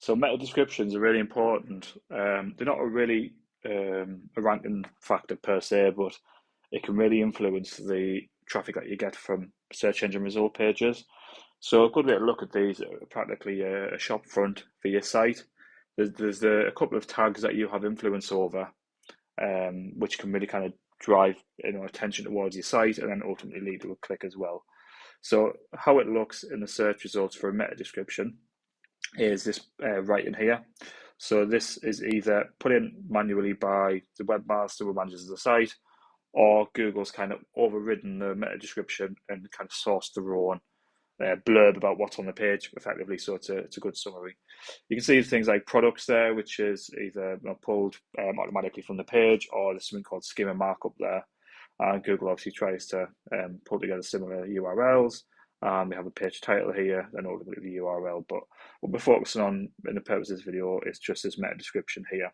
So meta descriptions are really important. They're not a really a ranking factor per se, but it can really influence the traffic that you get from search engine result pages. So a good way to look at these are practically a shop front for your site. There's a couple of tags that you have influence over, which can really kind of drive attention towards your site and then ultimately lead to a click as well. So how it looks in the search results for a meta description is this right in here. So this is either put in manually by the webmaster who manages the site, or Google's kind of overridden the meta description and kind of sourced their own blurb about what's on the page effectively. So it's a good summary. You can see things like products there, which is either pulled automatically from the page, or there's something called schema markup there. And Google obviously tries to pull together similar URLs. We have a page title here, and ultimately the URL. But what we're focusing on in the purpose of this video is just this meta description here.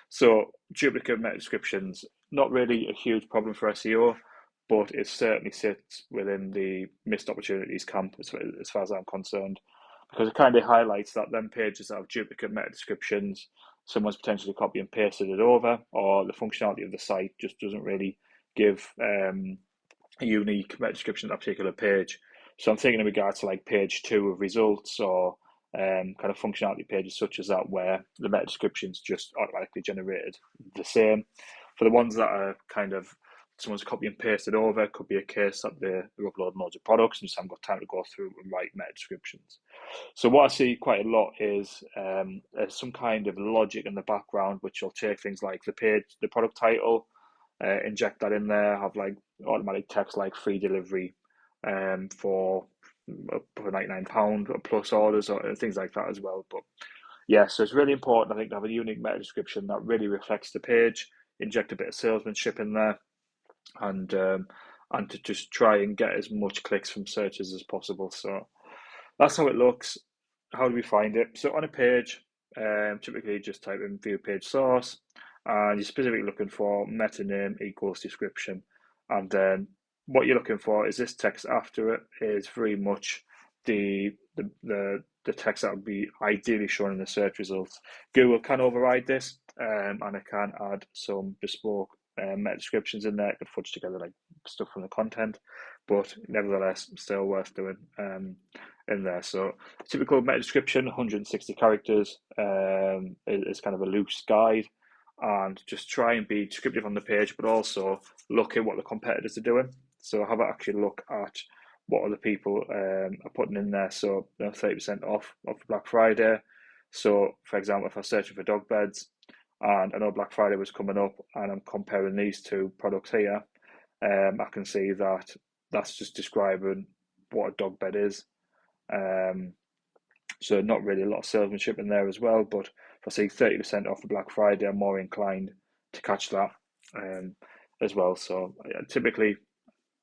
So duplicate meta descriptions, not really a huge problem for SEO, but it certainly sits within the missed opportunities camp as far as I'm concerned, because it kind of highlights that them pages that have duplicate meta descriptions, someone's potentially copy and pasted it over, or the functionality of the site just doesn't really give a unique meta description to that particular page. So I'm thinking in regards to like page 2 of results, or kind of functionality pages such as that, where the meta description's just automatically generated the same. For the ones that are kind of someone's copy and pasted over, it could be a case that they're uploading loads of products and just haven't got time to go through and write meta descriptions. So what I see quite a lot is some kind of logic in the background, which will take things like the page, the product title, inject that in there, have like automatic text like free delivery for £99 or plus orders or things like that as well. But yeah, so it's really important, I think, to have a unique meta description that really reflects the page, inject a bit of salesmanship in there, and to just try and get as much clicks from searches as possible. So that's how it looks. How do we find it? So on a page, typically just type in view page source, and you're specifically looking for meta name equals description, and then what you're looking for is this text after it is very much the text that would be ideally shown in the search results. Google can override this, and it can add some bespoke meta descriptions in there. It could fudge together like stuff from the content, but nevertheless still worth doing in there. So typical meta description, 160 characters, is kind of a loose guide, and just try and be descriptive on the page, but also look at what the competitors are doing. So have a actually look at what other people are putting in there. So 30% off Black Friday. So for example, if I'm searching for dog beds and I know Black Friday was coming up and I'm comparing these two products here, I can see that that's just describing what a dog bed is. So not really a lot of salesmanship in there as well, but if I see 30% off for Black Friday, I'm more inclined to catch that as well. So I typically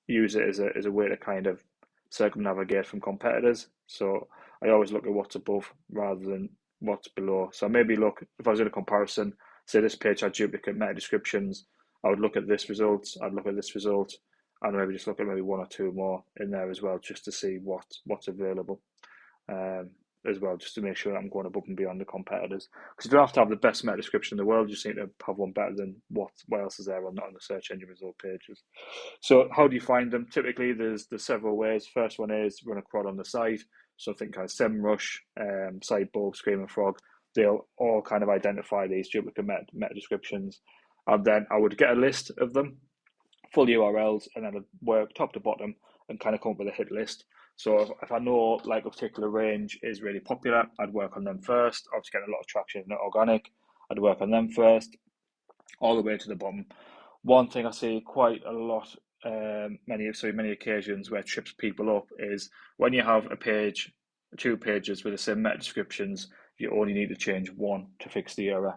use it as a way to kind of circumnavigate from competitors. So I always look at what's above rather than what's below. So maybe look, if I was in a comparison, say this page had duplicate meta descriptions, I would look at this result, I'd look at this result, and maybe just look at maybe one or two more in there as well, just to see what's available as well, just to make sure that I'm going above and beyond the competitors. Because you don't have to have the best meta description in the world, you just need to have one better than what else is there on the search engine result pages. So how do you find them? Typically, there's several ways. First one is run a quad on the site. So I think kind of SEMrush, Sidebug, Screaming Frog, they'll all kind of identify these duplicate meta descriptions. And then I would get a list of them, full URLs, and then I'd work top to bottom and kind of come up with a hit list. So if I know like a particular range is really popular, I'd work on them first. Obviously getting a lot of traction in organic, I'd work on them first, all the way to the bottom. One thing I see quite a lot, many occasions where it trips people up is when you have a page, 2 pages with the same meta descriptions, you only need to change one to fix the error.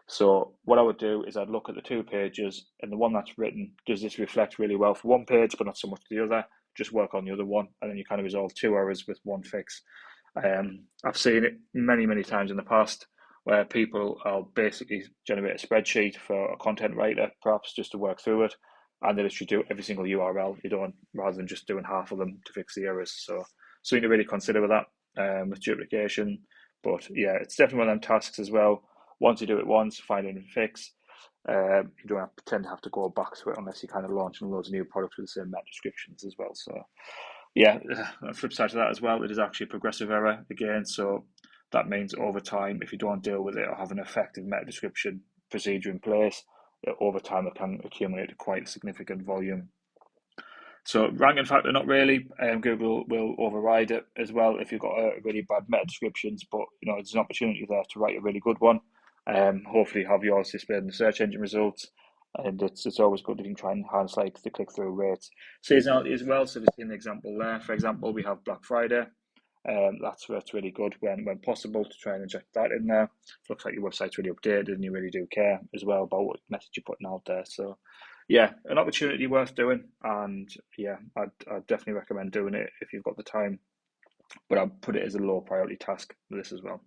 So what I would do is I'd look at the 2 pages, and the one that's written, does this reflect really well for one page but not so much the other? Just work on the other one, and then you kind of resolve 2 errors with one fix. I've seen it many times in the past where people will basically generate a spreadsheet for a content writer, perhaps just to work through it, and they literally do every single URL you don't, rather than just doing half of them to fix the errors. So something to really consider with that, with duplication. But yeah, it's definitely one of them tasks as well. Once you do it once, find a fix. You don't tend to have to go back to it unless you're kind of launching loads of new products with the same meta descriptions as well. So yeah, on the flip side to that as well, it is actually a progressive error again. So that means over time, if you don't deal with it or have an effective meta description procedure in place, over time it can accumulate quite significant volume. So ranking factor, not really. Google will override it as well if you've got a really bad meta descriptions, but there's an opportunity there to write a really good one. Hopefully have yours displayed in the search engine results, and it's always good if you can try and enhance like the click through rates. Seasonality as well. So if you see an example there, for example, we have Black Friday. That's where it's really good when possible to try and inject that in there. Looks like your website's really updated and you really do care as well about what message you're putting out there. So yeah, an opportunity worth doing, and yeah, I'd definitely recommend doing it if you've got the time. But I'd put it as a low priority task for this as well.